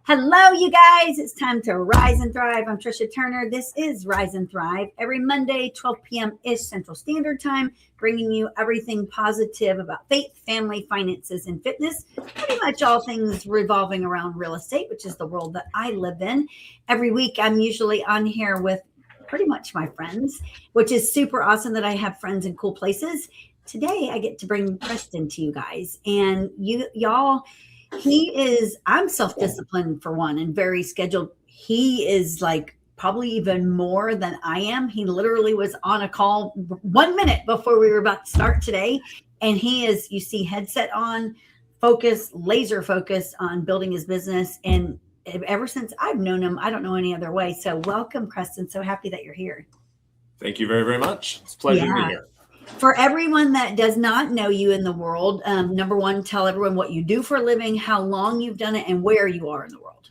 Hello, you guys. It's time to rise and thrive. I'm Tricia Turner. This is Rise and Thrive every Monday, 12 p.m.-ish Central Standard Time, bringing you everything positive about faith, family, finances, and fitness. Pretty much all things revolving around real estate, which is the world that I live in. Every week, I'm usually on here with pretty much my friends, which is super awesome that I have friends in cool places. Today, I get to bring Creston to you guys. And y'all, I'm self-disciplined for one and very scheduled. He is like probably even more than I am. He literally was on a call 1 minute before we were about to start today. And he is, you see, headset on, laser focused on building his business. And ever since I've known him, I don't know any other way. So welcome, Creston. So happy that you're here. Thank you very, very much. It's a pleasure to be here. For everyone that does not know you in the world, number one, tell everyone what you do for a living, how long you've done it, and where you are in the world.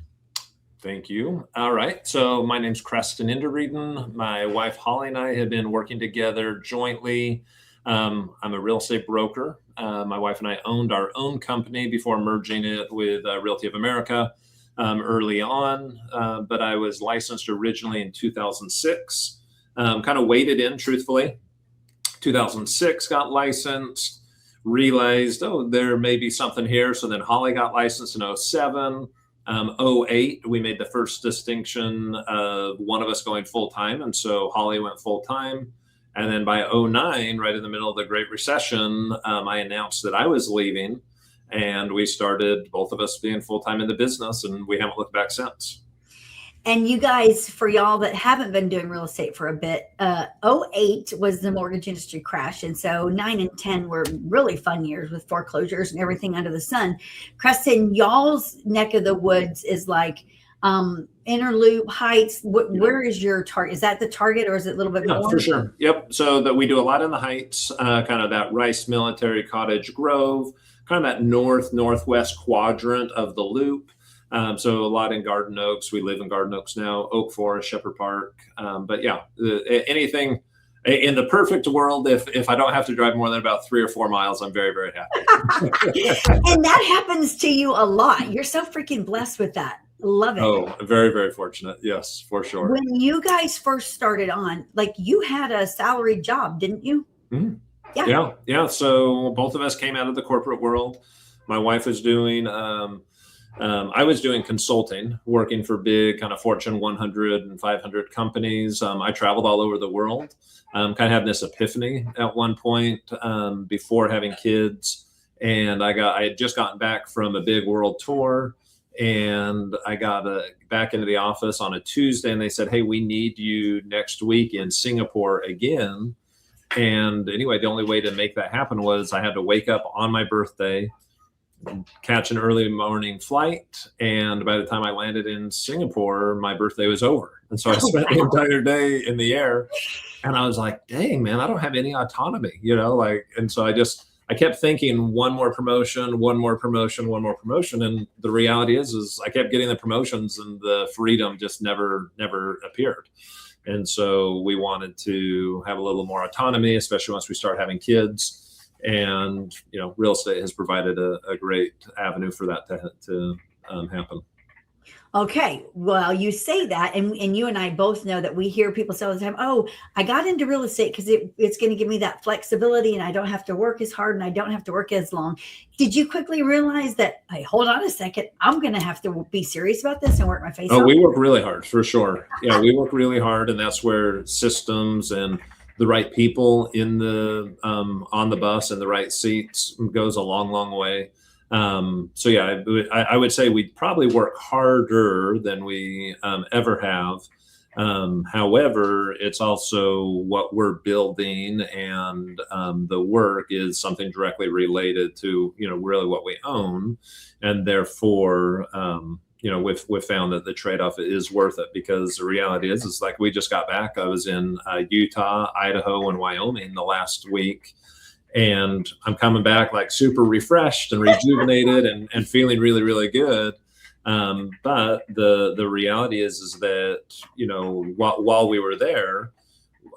Thank you. All right. So my name's Creston Inderrieden. My wife, Holly, and I have been working together jointly. I'm a real estate broker. My wife and I owned our own company before merging it with Realty of America early on. But I was licensed originally in 2006, kind of waded in, truthfully. 2006 got licensed, realized, there may be something here. So then Holly got licensed in 07. 08, we made the first distinction of one of us going full-time. And so Holly went full-time. And then by 09, right in the middle of the Great Recession, I announced that I was leaving. And we started, both of us being full-time in the business, and we haven't looked back since. And you guys, for y'all that haven't been doing real estate for a bit, 08 was the mortgage industry crash. And so 9 and 10 were really fun years with foreclosures and everything under the sun. Creston, y'all's neck of the woods is like Inner Loop, Heights. Where is your target? Is that the target, or is it a little bit more? For sure. Yep. So that we do a lot in the Heights, kind of that Rice Military Cottage Grove, kind of that northwest quadrant of the Loop. So a lot in Garden Oaks. We live in Garden Oaks now, Oak Forest, Shepherd Park. But yeah, anything in the perfect world, if I don't have to drive more than about 3 or 4 miles, I'm very, very happy. And that happens to you a lot. You're so freaking blessed with that. Love it. Oh, very, very fortunate. Yes, for sure. When you guys first started on, like, you had a salaried job, didn't you? Mm-hmm. Yeah. So both of us came out of the corporate world. My wife was doing I was doing consulting, working for big kind of Fortune 100 and 500 companies. I traveled all over the world, kind of having this epiphany at one point before having kids. And I had just gotten back from a big world tour, and I got back into the office on a Tuesday, and they said, "Hey, we need you next week in Singapore again." And anyway, the only way to make that happen was I had to wake up on my birthday, catch an early morning flight, and by the time I landed in Singapore, my birthday was over. And so I spent the entire day in the air, and I was like, dang, man, I don't have any autonomy, and so I kept thinking one more promotion. And the reality is I kept getting the promotions, and the freedom just never appeared. And so we wanted to have a little more autonomy, especially once we start having kids. And, real estate has provided a great avenue for that to happen. Okay. Well, you say that, and you and I both know that we hear people say all the time, "Oh, I got into real estate because it's going to give me that flexibility, and I don't have to work as hard, and I don't have to work as long." Did you quickly realize that, hey, hold on a second, I'm going to have to be serious about this and work my face off? We work really hard, for sure. Yeah, we work really hard, and that's where systems and the right people in the on the bus and the right seats goes a long, long way. So yeah, I would say we probably work harder than we ever have. However, it's also what we're building, and the work is something directly related to really what we own, and therefore we've found that the trade-off is worth it, because the reality is like we just got back. I was in Utah, Idaho, and Wyoming the last week, and I'm coming back like super refreshed and rejuvenated and feeling really, really good. But the reality is that while we were there,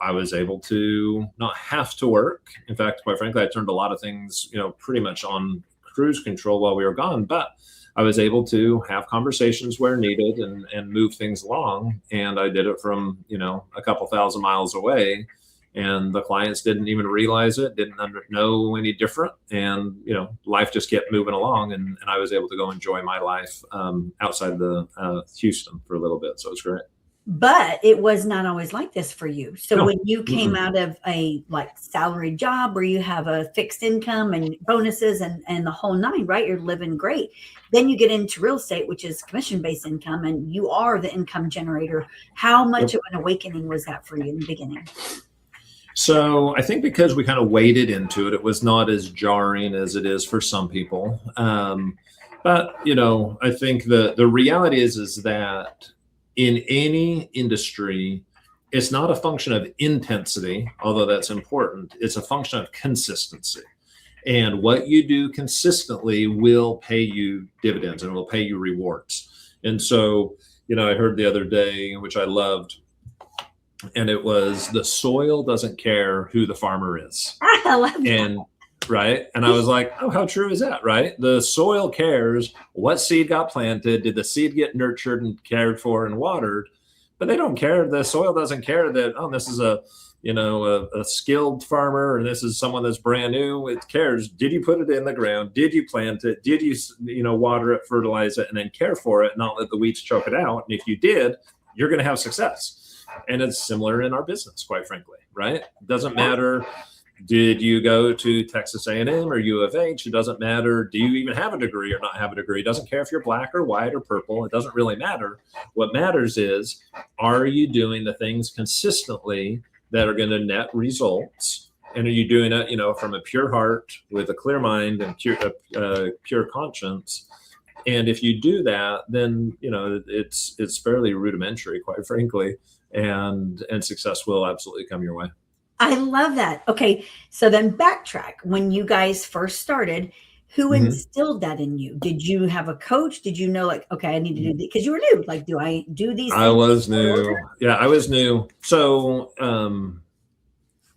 I was able to not have to work. In fact, quite frankly, I turned a lot of things pretty much on cruise control while we were gone, but I was able to have conversations where needed and move things along. And I did it from, a couple thousand miles away, and the clients didn't even realize it, didn't know any different. And, life just kept moving along, and I was able to go enjoy my life outside the Houston for a little bit. So it was great. But it was not always like this for you. So No. when you came out of a salaried job where you have a fixed income and bonuses and the whole nine, right? You're living great. Then you get into real estate, which is commission-based income, and you are the income generator. How much of an awakening was that for you in the beginning? So I think because we kind of waded into it, it was not as jarring as it is for some people. But, I think the reality is that in any industry, it's not a function of intensity, although that's important. It's a function of consistency. And what you do consistently will pay you dividends and will pay you rewards. And so, I heard the other day, which I loved, and it was, the soil doesn't care who the farmer is. I love that. And right. And I was like, oh, how true is that? Right. The soil cares what seed got planted. Did the seed get nurtured and cared for and watered? But they don't care. The soil doesn't care that, oh, this is a skilled farmer, and this is someone that's brand new. It cares. Did you put it in the ground? Did you plant it? Did you, water it, fertilize it, and then care for it, not let the weeds choke it out? And if you did, you're going to have success. And it's similar in our business, quite frankly, right? It doesn't matter. Did you go to Texas A&M or U of H? It doesn't matter. Do you even have a degree or not have a degree? It doesn't care if you're black or white or purple. It doesn't really matter. What matters is, are you doing the things consistently that are going to net results? And are you doing it, from a pure heart with a clear mind and pure conscience? And if you do that, then, it's fairly rudimentary, quite frankly, and success will absolutely come your way. I love that. Okay. So then backtrack. When you guys first started, who instilled that in you? Did you have a coach? Did you know, okay, I need to do this? Because you were new. Do I do these things? I was new. Yeah, I was new. So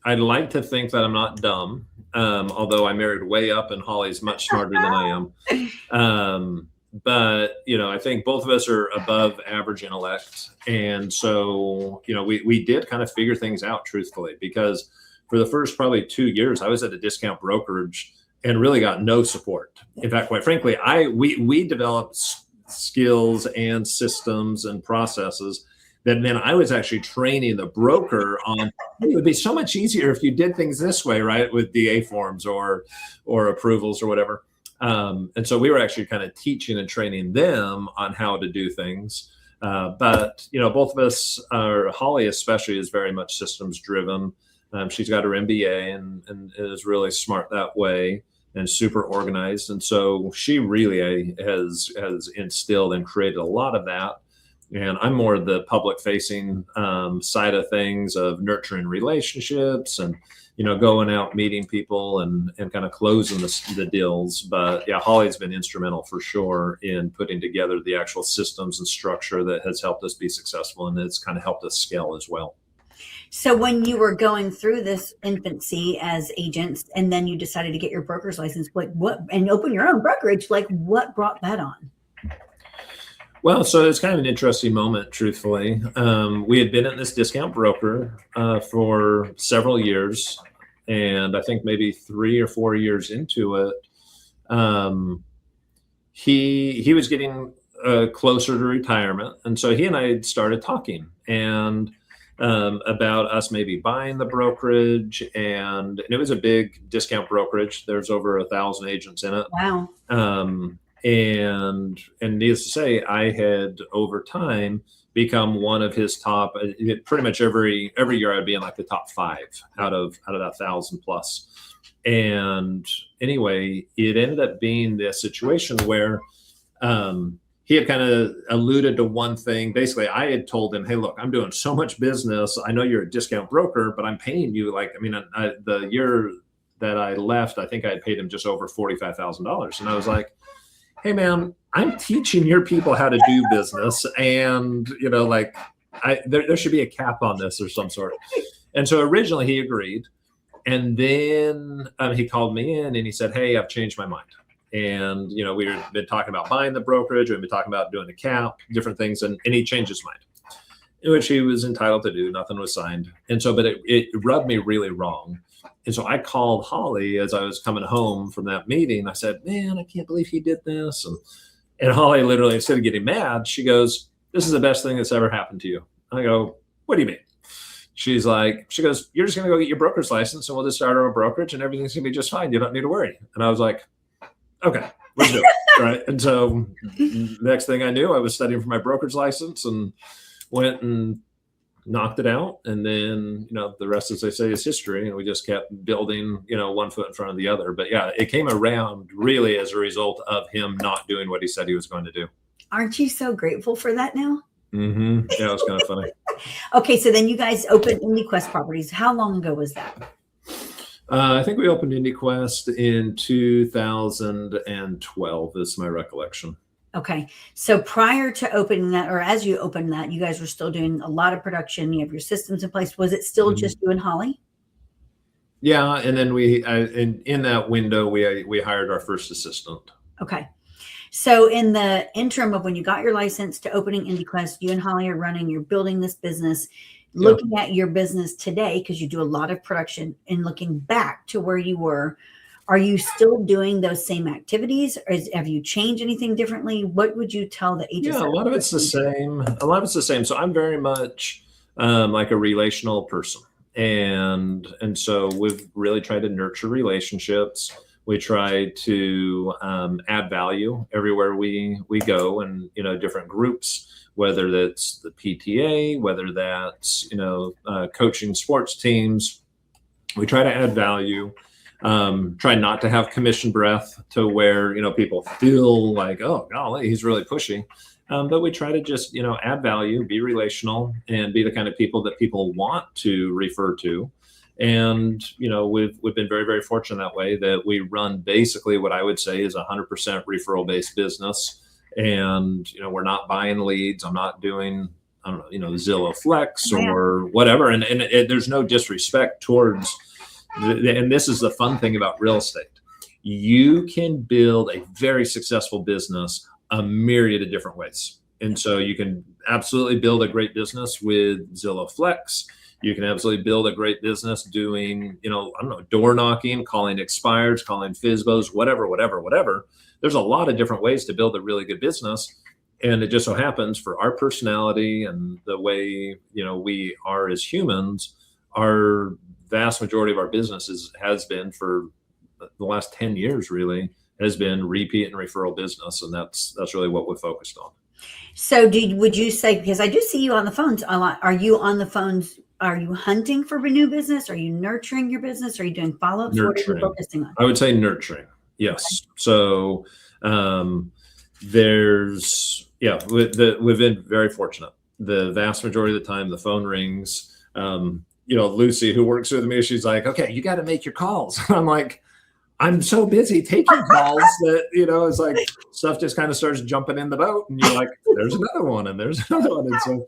I'd like to think that I'm not dumb, although I married way up and Holly's much smarter than I am. But, I think both of us are above average intellect. And so, we did kind of figure things out, truthfully, because for the first probably 2 years, I was at a discount brokerage and really got no support. In fact, quite frankly, we developed skills and systems and processes that meant I was actually training the broker on, it would be so much easier if you did things this way, right? With DA forms or approvals or whatever. And so we were actually kind of teaching and training them on how to do things. But, both of us, Holly especially, is very much systems driven. She's got her MBA and is really smart that way and super organized. And so she really has instilled and created a lot of that. And I'm more the public facing side of things, of nurturing relationships and, going out, meeting people and kind of closing the deals. But yeah, Holly's been instrumental for sure in putting together the actual systems and structure that has helped us be successful. And it's kind of helped us scale as well. So when you were going through this infancy as agents, and then you decided to get your broker's license, and open your own brokerage, what brought that on? Well, so it's kind of an interesting moment, truthfully. We had been at this discount broker for several years, and I think maybe 3 or 4 years into it, he was getting closer to retirement, and so he and I started talking and about us maybe buying the brokerage, and it was a big discount brokerage. There's over 1,000 agents in it. Wow. And needless to say, I had over time become one of his top. Pretty much every year I'd be in the top 5 out of that 1,000 plus. And anyway, it ended up being this situation where he had kind of alluded to one thing. Basically, I had told him, hey, look, I'm doing so much business. I know you're a discount broker, but I'm paying you the year that I left, I think I had paid him just over $45,000. And I was like, hey, man, I'm teaching your people how to do business. And, there should be a cap on this or some sort. And so originally he agreed. And then he called me in and he said, hey, I've changed my mind. And, we had been talking about buying the brokerage. We've been talking about doing the cap, different things. And he changed his mind, in which he was entitled to do. Nothing was signed. And so, but it rubbed me really wrong. And so I called Holly as I was coming home from that meeting. I said, man, I can't believe he did this. And Holly literally, instead of getting mad, she goes, this is the best thing that's ever happened to you. I go, what do you mean? She goes, you're just going to go get your broker's license and we'll just start our own brokerage and everything's going to be just fine. You don't need to worry. And I was like, okay, let's do it. Right. And so next thing I knew, I was studying for my brokerage license and went and knocked it out. And then, the rest, as they say, is history. And we just kept building, one foot in front of the other. But yeah, it came around really as a result of him not doing what he said he was going to do. Aren't you so grateful for that now? Mm-hmm. Yeah, it was kind of funny. Okay, so then you guys opened IndyQuest Properties. How long ago was that? I think we opened IndyQuest in 2012 is my recollection. Okay. So prior to opening that, or as you opened that, you guys were still doing a lot of production. You have your systems in place. Was it still just you and Holly? Yeah. And then in that window, we hired our first assistant. Okay. So in the interim of when you got your license to opening IndyQuest, you and Holly are running, you're building this business, looking at your business today, because you do a lot of production, and looking back to where you were, are you still doing those same activities, or have you changed anything differently? What would you tell the agents? Yeah, a lot of it's the same. So I'm very much like a relational person. And so we've really tried to nurture relationships. We try to add value everywhere we go, and different groups, whether that's the PTA, whether that's coaching sports teams. We try to add value. Try not to have commission breath to where people feel like, oh golly, he's really pushy. But we try to just add value, be relational, and be the kind of people that people want to refer to. And, we've been very, very fortunate that way, that we run basically what I would say is 100% referral-based business. And, we're not buying leads. I'm not doing, Zillow Flex or whatever. And there's no disrespect towards, and this is the fun thing about real estate. You can build a very successful business a myriad of different ways. And so you can absolutely build a great business with Zillow Flex. You can absolutely build a great business doing, door knocking, calling expireds, calling FSBOs, whatever. There's a lot of different ways to build a really good business. And it just so happens, for our personality and the way, we are as humans, our vast majority of our businesses has been, for the last 10 years, really, has been repeat and referral business. And that's really what we're focused on. So would you say, because I do see you on the phones a lot, are you on the phones? Are you hunting for new business? Are you nurturing your business? Are you doing follow-ups? What are you focusing on? I would say nurturing. Yes. Okay. So we've been very fortunate. The vast majority of the time, the phone rings. Lucy, who works with me, she's like, okay, you got to make your calls. I'm like, I'm so busy taking calls that, it's like stuff just kind of starts jumping in the boat, and you're like, there's another one and there's another one. And so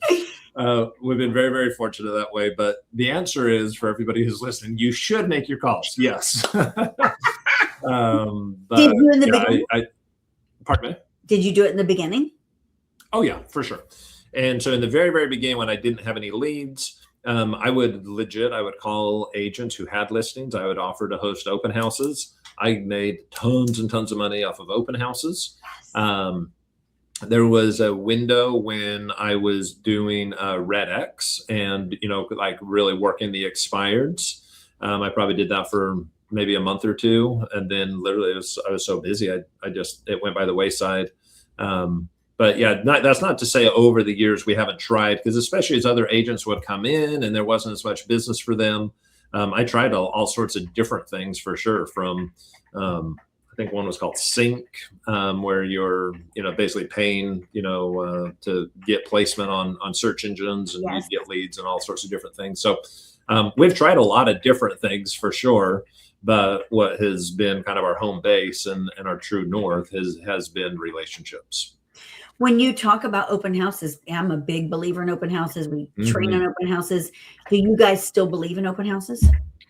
we've been very, very fortunate that way. But the answer is, for everybody who's listening, you should make your calls. Yes. But, did you in the beginning? Pardon me? Did you do it in the beginning? Oh, yeah, for sure. And so in the very, very beginning, when I didn't have any leads, I would call agents who had listings. I would offer to host open houses. I made tons and tons of money off of open houses. Yes. There was a window when I was doing Red X and, like really working the expireds. I probably did that for maybe a month or two. And then literally I was so busy. it went by the wayside. But yeah, that's not to say over the years we haven't tried, because especially as other agents would come in and there wasn't as much business for them. I tried all sorts of different things for sure, from I think one was called Sync, where you're basically paying to get placement on search engines, and you get leads and all sorts of different things. So we've tried a lot of different things for sure, but what has been kind of our home base and our true north has been relationships. When you talk about open houses, I'm a big believer in open houses. We train on open houses. Do you guys still believe in open houses?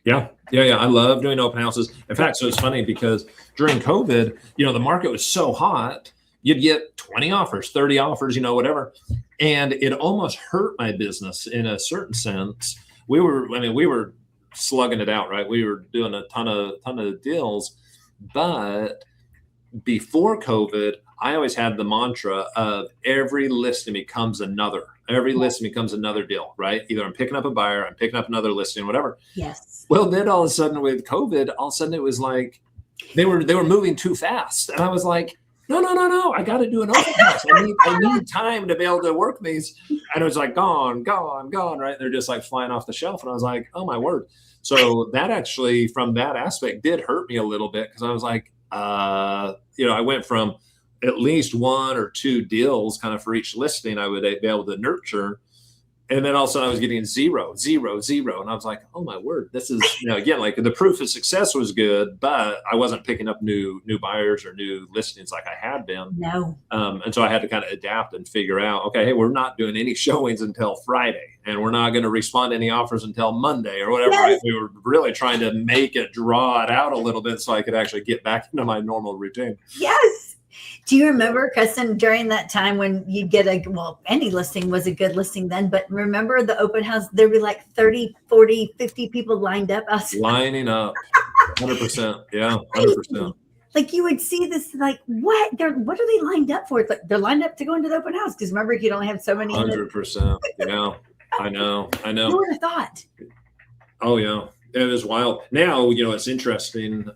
Yeah. Yeah. Yeah. I love doing open houses. In fact, so it's funny because during COVID, the market was so hot, you'd get 20 offers, 30 offers, whatever. And it almost hurt my business in a certain sense. We were slugging it out, right? We were doing a ton of deals, but before COVID, I always had the mantra of every listing becomes another deal, right? Either I'm picking up a buyer, I'm picking up another listing, whatever. Yes. Well, then all of a sudden with COVID, all of a sudden it was like they were moving too fast, and I was like, no, I got to do an open house. I need time to be able to work these, and it was like gone, right? They're just like flying off the shelf, and I was like, oh my word. So that actually, from that aspect, did hurt me a little bit because I was like, I went from at least one or two deals kind of for each listing I would be able to nurture. And then all of a sudden I was getting 0, 0, 0. And I was like, oh my word, this is, again, like the proof of success was good, but I wasn't picking up new buyers or new listings like I had been. No. And so I had to kind of adapt and figure out, okay, hey, we're not doing any showings until Friday, and we're not going to respond to any offers until Monday or whatever. Yes. Right? We were really trying to make it draw it out a little bit so I could actually get back into my normal routine. Yes. Do you remember, Creston, during that time when you'd get any listing was a good listing then, but remember the open house, there'd be like 30, 40, 50 people lined up. Lining up. 100%. Yeah. 100%. Like you would see this, like, what are they lined up for? It's like they're lined up to go into the open house. Because remember, you'd only have so many. 100%. Yeah. I know. Who would have thought? Oh, yeah. It was wild. Now, it's interesting.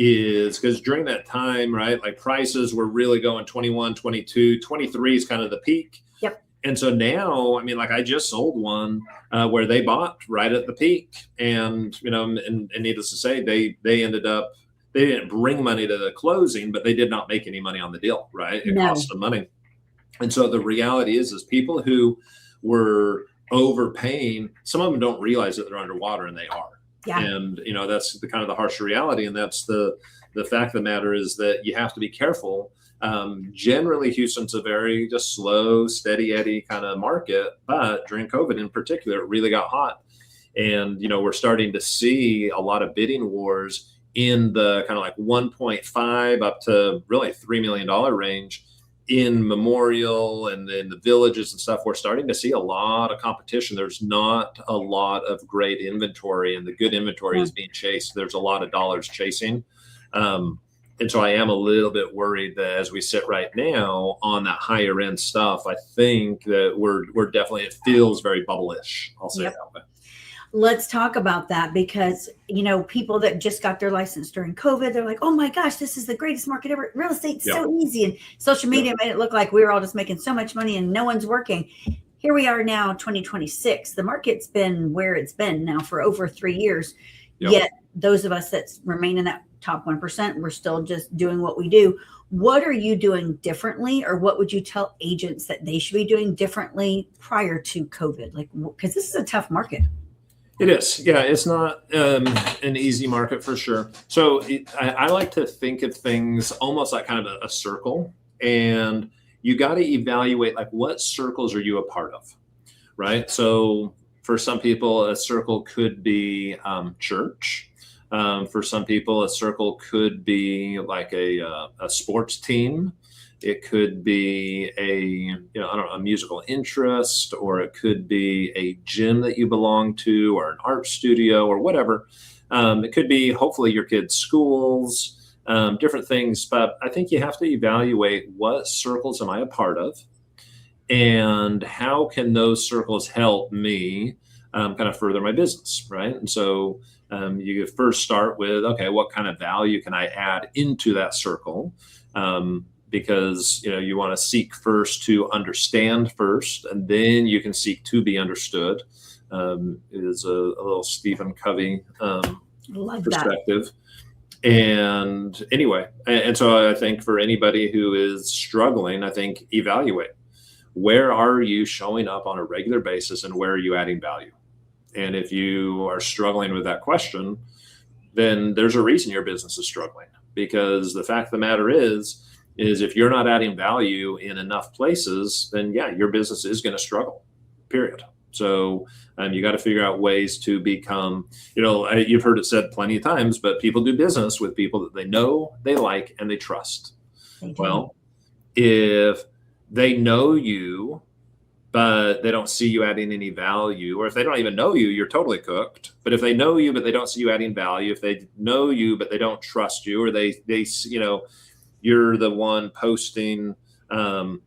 Is because during that time, right, like prices were really going 21, 22, 23 is kind of the peak. Yep. And so now, like I just sold one where they bought right at the peak, and and needless to say, they ended up, they didn't bring money to the closing, but they did not make any money on the deal, right? It cost them money. And so the reality is people who were overpaying, some of them don't realize that they're underwater, and they are. Yeah. And that's the kind of the harsh reality, and that's the fact of the matter is that you have to be careful. Generally, Houston's a very just slow, steady Eddie kind of market, but during COVID in particular, it really got hot, and we're starting to see a lot of bidding wars in the kind of like 1.5 up to really $3 million range. In Memorial and in the villages and stuff, we're starting to see a lot of competition. There's not a lot of great inventory, and the good inventory is being chased. There's a lot of dollars chasing. And so I am a little bit worried that as we sit right now on that higher end stuff, I think that we're definitely, it feels very bubble-ish. I'll say that way. Let's talk about that because, people that just got their license during COVID, they're like, oh my gosh, this is the greatest market ever. Real estate's so easy. And social media made it look like we were all just making so much money and no one's working. Here we are now, 2026. The market's been where it's been now for over 3 years. Yet those of us that remain in that top 1%, we're still just doing what we do. What are you doing differently, or what would you tell agents that they should be doing differently prior to COVID? Like, because this is a tough market. It is. Yeah, it's not an easy market for sure. So I like to think of things almost like kind of a circle, and you got to evaluate like what circles are you a part of, right? So for some people, a circle could be church. For some people, a circle could be like a sports team. It could be a musical interest, or it could be a gym that you belong to, or an art studio, or whatever. It could be hopefully your kids' schools, different things. But I think you have to evaluate what circles am I a part of, and how can those circles help me kind of further my business, right? And so you first start with, okay, what kind of value can I add into that circle? Because you want to seek first to understand first, and then you can seek to be understood. Is a little Stephen Covey perspective. And anyway, and so I think for anybody who is struggling, I think evaluate, where are you showing up on a regular basis, and where are you adding value? And if you are struggling with that question, then there's a reason your business is struggling, because the fact of the matter is if you're not adding value in enough places, then your business is going to struggle, period. So you got to figure out ways to become, you've heard it said plenty of times, but people do business with people that they know, they like, and they trust. Well, if they know you, but they don't see you adding any value, or if they don't even know you, you're totally cooked. But if they know you, but they don't see you adding value, if they know you, but they don't trust you, or they you're the one posting, I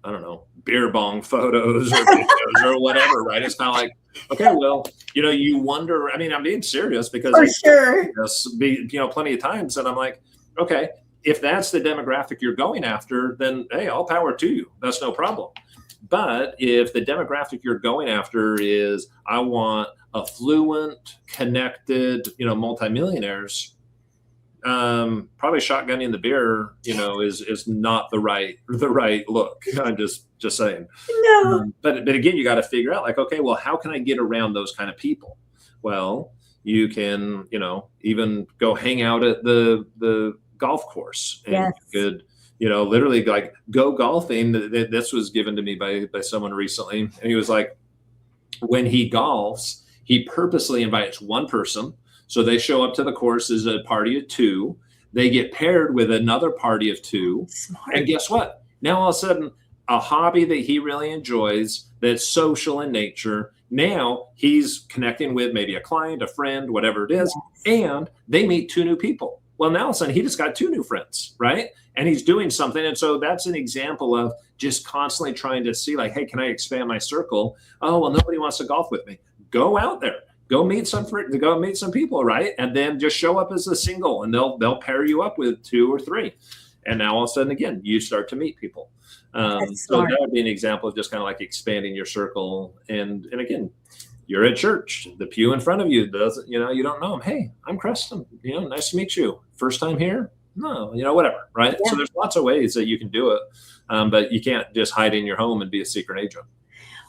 don't know, beer bong photos or videos or whatever, right? It's kind of like, okay, well, you wonder, I mean, I'm being serious because for sure, plenty of times. And I'm like, okay, if that's the demographic you're going after, then hey, all power to you. That's no problem. But if the demographic you're going after is, I want affluent, connected, multimillionaires, probably shotgunning the beer, is not the right look. I'm just saying. No. But again, you got to figure out like, okay, well, how can I get around those kind of people? Well, you can, even go hang out at the golf course, and yes. you could, literally like go golfing. This was given to me by someone recently, and he was like, when he golfs, he purposely invites one person. So they show up to the course as a party of two. They get paired with another party of two. Smart. And guess what? Now all of a sudden, a hobby that he really enjoys, that's social in nature, now he's connecting with maybe a client, a friend, whatever it is, yes. And they meet two new people. Well, now all of a sudden he just got two new friends, right? And he's doing something. And so that's an example of just constantly trying to see like, hey, can I expand my circle? Oh, well, nobody wants to golf with me. Go out there. Go meet some people, right? And then just show up as a single, and they'll pair you up with two or three. And now all of a sudden, again, you start to meet people. So that would be an example of just kind of like expanding your circle. And again, you're at church, the pew in front of you doesn't, you don't know him. Hey, I'm Creston. Nice to meet you. First time here? No, whatever, right? Yeah. So there's lots of ways that you can do it, but you can't just hide in your home and be a secret agent.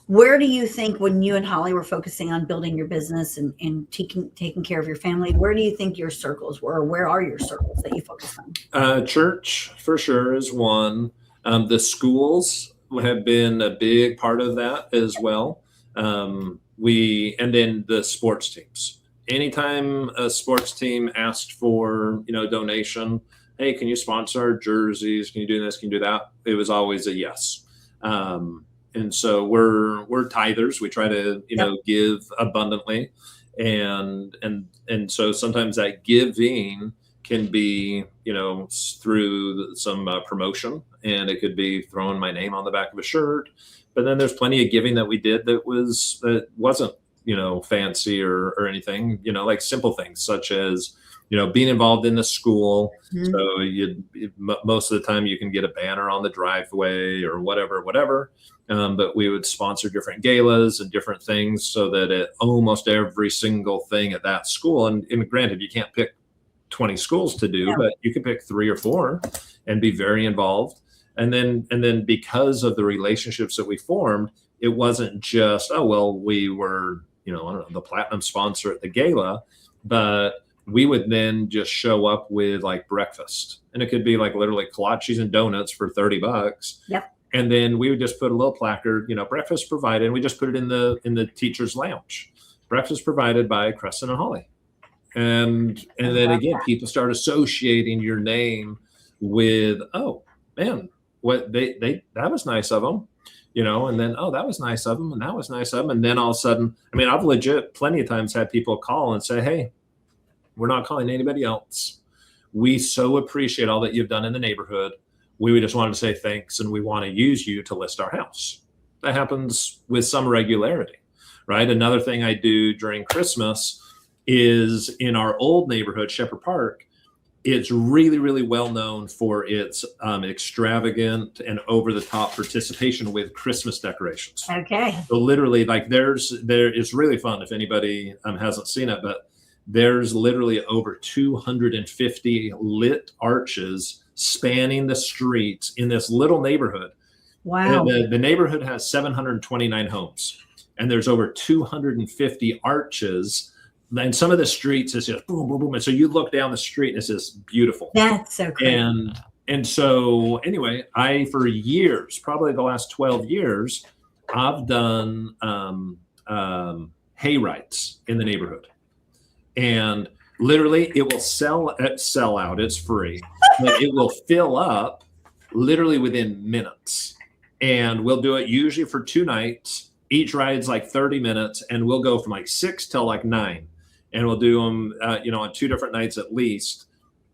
Where do you think, when you and Holly were focusing on building your business and taking care of your family, where do you think your circles were? Or where are your circles that you focus on? Church for sure is one. The schools have been a big part of that as well. And then the sports teams. Anytime a sports team asked for, donation, hey, can you sponsor our jerseys? Can you do this? Can you do that? It was always a yes. And so we're tithers. We try to, give abundantly. And so sometimes that giving can be, through some promotion, and it could be throwing my name on the back of a shirt. But then there's plenty of giving that we did that wasn't, fancy or anything, like simple things such as, being involved in the school. Mm-hmm. So most of the time you can get a banner on the driveway or whatever. But we would sponsor different galas and different things so that at almost every single thing at that school, and granted, you can't pick 20 schools to do, but you can pick 3 or 4 and be very involved. And then because of the relationships that we formed, it wasn't just, oh, well, we were, I don't know, the platinum sponsor at the gala, but we would then just show up with like breakfast, and it could be like literally kolaches and donuts for $30. Yep. And then we would just put a little placard, breakfast provided, and we just put it in the teacher's lounge. Breakfast provided by Creston and Holly. And then again, people start associating your name with, oh man, what that was nice of them, and then, oh, that was nice of them, and that was nice of them. And then all of a sudden, I mean, I've legit plenty of times had people call and say, hey, we're not calling anybody else. We so appreciate all that you've done in the neighborhood. We just wanted to say thanks, and we want to use you to list our house. That happens with some regularity, right? Another thing I do during Christmas is in our old neighborhood, Shepherd Park. It's really, really well known for its extravagant and over-the-top participation with Christmas decorations. Okay. So literally, like it's really fun if anybody hasn't seen it, but there's literally over 250 lit arches spanning the streets in this little neighborhood. Wow. And the neighborhood has 729 homes, and there's over 250 arches. And some of the streets is just boom, boom, boom. And so you look down the street and it's just beautiful. That's so cool. And so anyway, for years, probably the last 12 years, I've done hay rides in the neighborhood, and literally it will sell out. It's free, but it will fill up literally within minutes. And we'll do it usually for 2 nights. Each ride's like 30 minutes, and we'll go from like 6 till like 9, and we'll do them, on 2 different nights at least.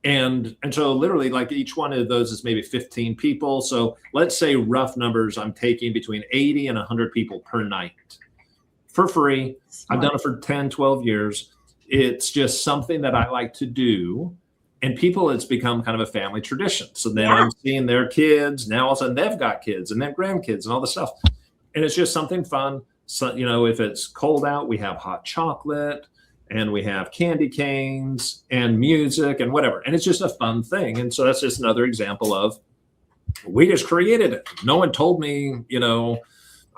And so literally like each one of those is maybe 15 people. So let's say rough numbers, I'm taking between 80 and 100 people per night for free. I've done it for 10, 12 years. It's just something that I like to do. And people, it's become kind of a family tradition. So then I'm seeing their kids. Now all of a sudden they've got kids and then grandkids and all this stuff. And it's just something fun. So, if it's cold out, we have hot chocolate and we have candy canes and music and whatever. And it's just a fun thing. And so that's just another example of, we just created it. No one told me,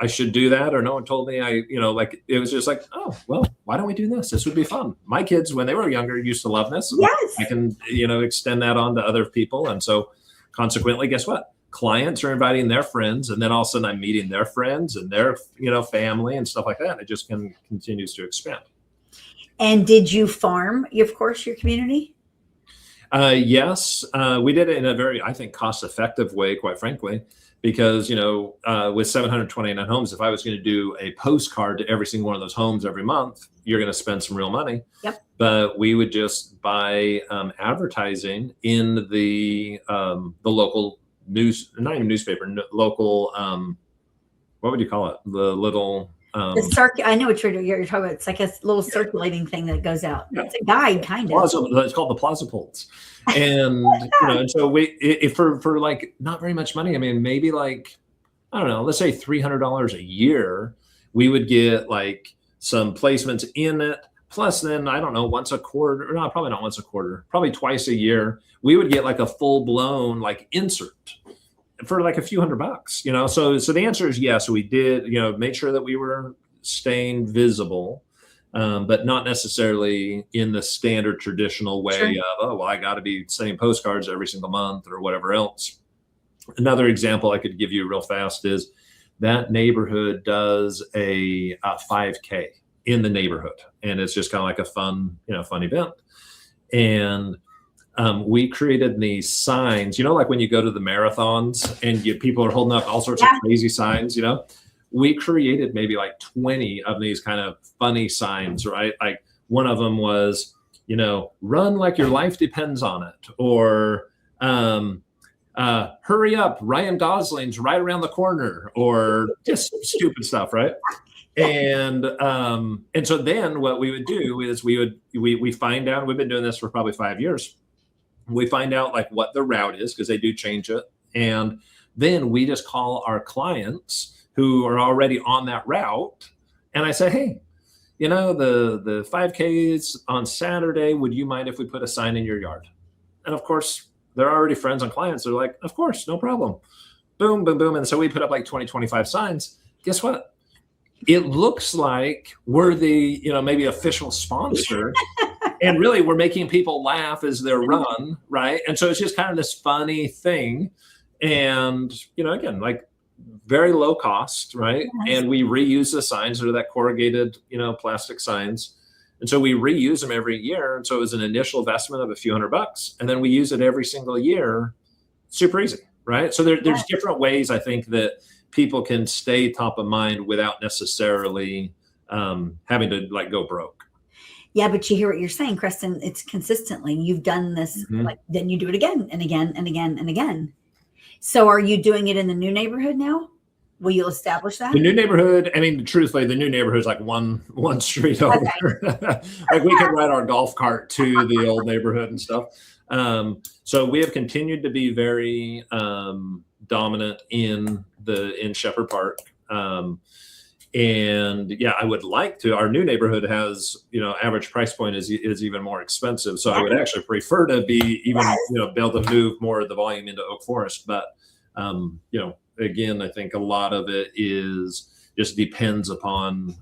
I should do that, or no one told me it was just like, oh, well, why don't we do this? This would be fun. My kids, when they were younger, used to love this. Yes. I can, extend that on to other people. And so consequently, guess what? Clients are inviting their friends, and then all of a sudden I'm meeting their friends and their, family and stuff like that. And it just continues to expand. And did you farm, of course, your community? Yes, we did it in a very, I think, cost-effective way, quite frankly, because, with 729 homes, if I was going to do a postcard to every single one of those homes every month, you're going to spend some real money. Yep. But we would just buy advertising in the local news, not even newspaper, local, what would you call it? The little... I know what you're talking about. It's like a little circulating thing that goes out. Yeah. It's a guide, kind of. It's called the Plaza Pulse, and and so we for like not very much money. I mean, maybe like, I don't know, let's say $300 a year, we would get like some placements in it. Plus, then I don't know, once a quarter, or no, probably not once a quarter, probably twice a year, we would get like a full blown like insert for like a few $100, So the answer is yes, we did, make sure that we were staying visible, but not necessarily in the standard traditional way of, I got to be sending postcards every single month or whatever else. Another example I could give you real fast is that neighborhood does a 5K in the neighborhood. And it's just kind of like a fun event. And we created these signs, like when you go to the marathons and people are holding up all sorts of crazy signs, we created maybe like 20 of these kind of funny signs, right? Like one of them was, run like your life depends on it, or hurry up, Ryan Gosling's right around the corner, or just stupid stuff, right? And so then what we would do is we find out, we've been doing this for probably 5 years. We find out like what the route is, because they do change it. And then we just call our clients who are already on that route. And I say, hey, the 5Ks on Saturday, would you mind if we put a sign in your yard? And of course, they're already friends and clients. They're like, of course, no problem. Boom, boom, boom. And so we put up like 20, 25 signs. Guess what? It looks like we're the, maybe official sponsor. And really, we're making people laugh as they're run, right? And so it's just kind of this funny thing. And, again, like very low cost, right? Yes. And we reuse the signs, or that corrugated, plastic signs. And so we reuse them every year. And so it was an initial investment of a few $100. And then we use it every single year. Super easy, right? So there's different ways, I think, that people can stay top of mind without necessarily having to like go broke. Yeah, but you hear what you're saying, Creston. It's consistently. You've done this, then you do it again and again and again and again. So are you doing it in the new neighborhood now? Will you establish that? The new neighborhood, I mean, truthfully, the new neighborhood is like one street over. Like we can ride our golf cart to the old neighborhood and stuff. So we have continued to be very dominant in Shepherd Park. And yeah, I would like to. Our new neighborhood has, average price point is even more expensive. So I would actually prefer to be even, be able to move more of the volume into Oak Forest. But, again, I think a lot of it just depends upon,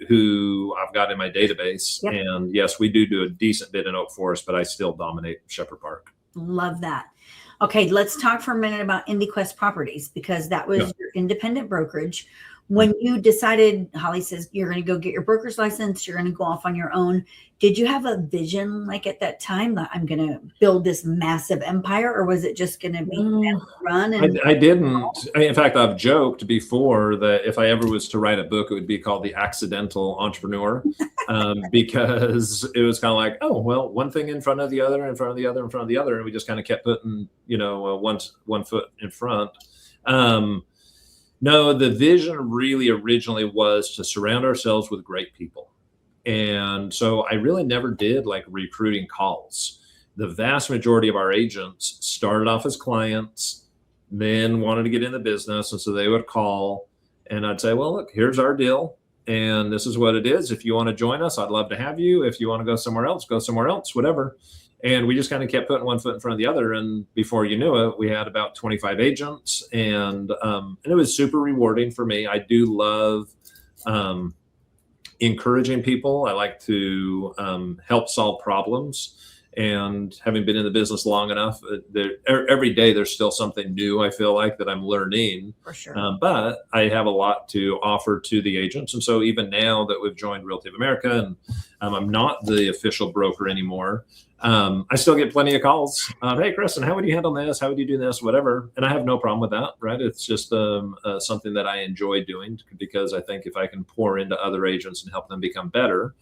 who I've got in my database. Yep. And yes, we do a decent bit in Oak Forest, but I still dominate Shepherd Park. Love that. Okay, let's talk for a minute about IndyQuest Properties, because that was your independent brokerage. When you decided, Holly says, you're going to go get your broker's license, you're going to go off on your own. Did you have a vision like at that time that I'm going to build this massive empire, or was it just going to be run? And I didn't. In fact, I've joked before that if I ever was to write a book, it would be called The Accidental Entrepreneur, because it was kind of like, oh, well, one thing in front of the other, in front of the other, in front of the other. And we just kind of kept putting, one foot in front. No, the vision really originally was to surround ourselves with great people. And so I really never did like recruiting calls. The vast majority of our agents started off as clients, then wanted to get in the business. And so they would call and I'd say, well, look, here's our deal. And this is what it is. If you want to join us, I'd love to have you. If you want to go somewhere else, whatever. And we just kind of kept putting one foot in front of the other. And before you knew it, we had about 25 agents. And it was super rewarding for me. I do love encouraging people. I like to help solve problems. And having been in the business long enough, every day there's still something new, I feel like, that I'm learning. For sure. But I have a lot to offer to the agents. And so even now that we've joined Realty of America and I'm not the official broker anymore, I still get plenty of calls. Hey, Creston, how would you handle this? How would you do this? Whatever. And I have no problem with that, right? It's just something that I enjoy doing, because I think if I can pour into other agents and help them become better,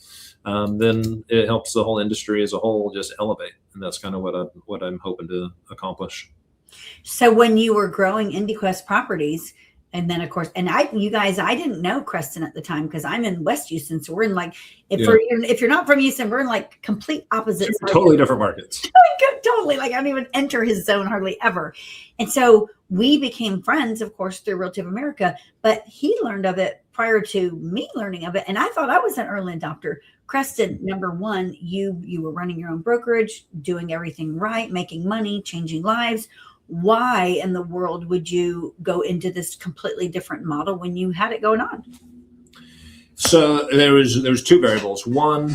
then it helps the whole industry as a whole just elevate. And that's kind of what I'm hoping to accomplish. So when you were growing IndyQuest Properties, and then of course, and I didn't know Creston at the time because I'm in West Houston. So we're in like, if you're not from Houston, we're in like complete opposites. Totally different markets. Totally. Like I don't even enter his zone hardly ever. And so we became friends, of course, through Realty of America, but he learned of it prior to me learning of it. And I thought I was an early adopter. Creston, number one, you were running your own brokerage, doing everything right, making money, changing lives. Why in the world would you go into this completely different model when you had it going on? So there's two variables. One,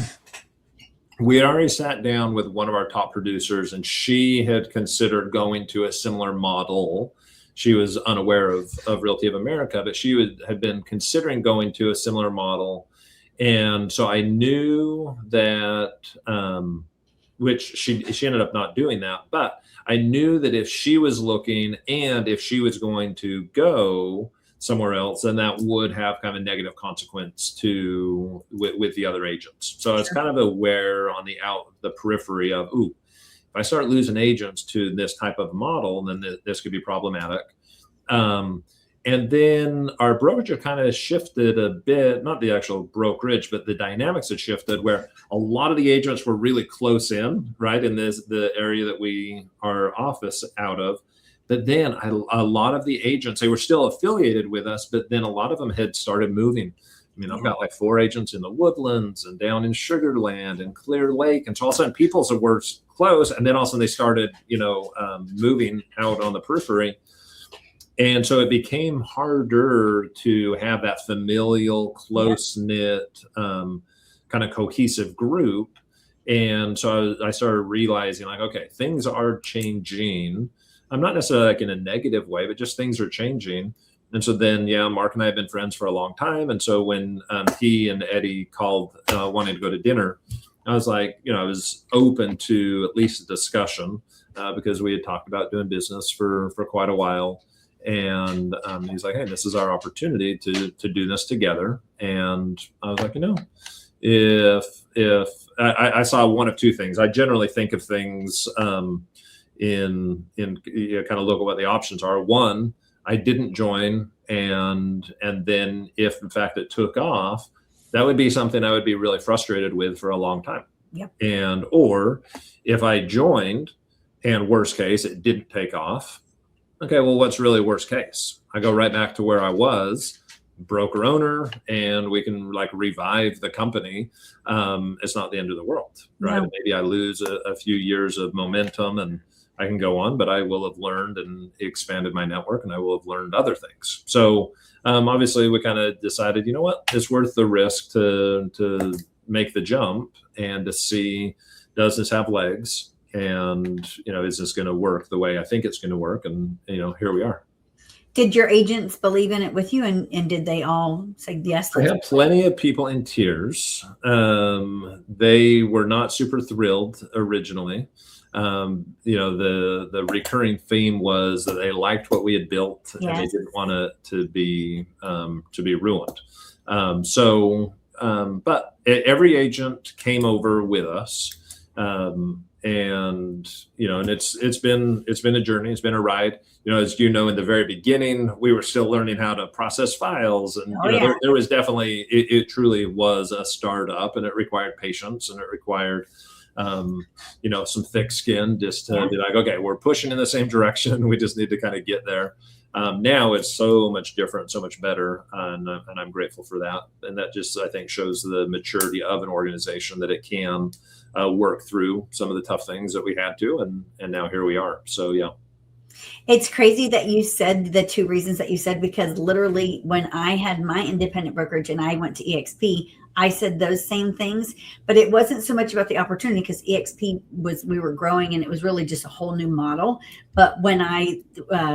we had already sat down with one of our top producers, and she had considered going to a similar model. She was unaware of Realty of America, but she had been considering going to a similar model. And so I knew that, which she ended up not doing that, but I knew that if she was looking and if she was going to go somewhere else, then that would have kind of a negative consequence with the other agents. So I was kind of aware on the periphery of, if I start losing agents to this type of model, then this could be problematic. And then our brokerage kind of shifted a bit, not the actual brokerage, but the dynamics had shifted where a lot of the agents were really close in, right, in the area that we are office out of. But then a lot of the agents, they were still affiliated with us, but then a lot of them had started moving. I mean, I've got like 4 agents in the Woodlands and down in Sugar Land and Clear Lake. And so all of a sudden people were close, and then all of a sudden they started, moving out on the periphery. And so it became harder to have that familial, close-knit, kind of cohesive group. And so I started realizing, like, okay, things are changing. I'm not necessarily like in a negative way, but just things are changing. And so then, Mark and I have been friends for a long time. And so when he and Eddie called wanting to go to dinner, I was like, I was open to at least a discussion because we had talked about doing business for quite a while. And he's like, hey, this is our opportunity to do this together. And I was like, if I saw one of two things. I generally think of things in kind of look at what the options are. One, I didn't join, and then if in fact it took off, that would be something I would be really frustrated with for a long time. Yep. And or if I joined and worst case it didn't take off, okay, well, what's really worst case? I go right back to where I was, broker owner, and we can like revive the company. It's not the end of the world, right? No. Maybe I lose a few years of momentum and I can go on, but I will have learned and expanded my network, and I will have learned other things. So obviously we kind of decided, you know what, it's worth the risk to make the jump and to see, does this have legs? And, is this going to work the way I think it's going to work? And, here we are. Did your agents believe in it with you, and did they all say yes? I had plenty of people in tears. They were not super thrilled originally. The recurring theme was that they liked what we had built, and they didn't want it to be ruined. But every agent came over with us, and it's been a journey. It's been a ride. As you know, in the very beginning, we were still learning how to process files, and there was definitely it truly was a startup, and it required patience, and it required some thick skin just to be like, okay, we're pushing in the same direction. We just need to kind of get there. Now it's so much different, so much better, and I'm grateful for that. And that just, I think, shows the maturity of an organization, that it can work through some of the tough things that we had to, and now here we are. So yeah. It's crazy that you said the two reasons that you said, because literally when I had my independent brokerage and I went to EXP, I said those same things, but it wasn't so much about the opportunity, because EXP we were growing and it was really just a whole new model. But when I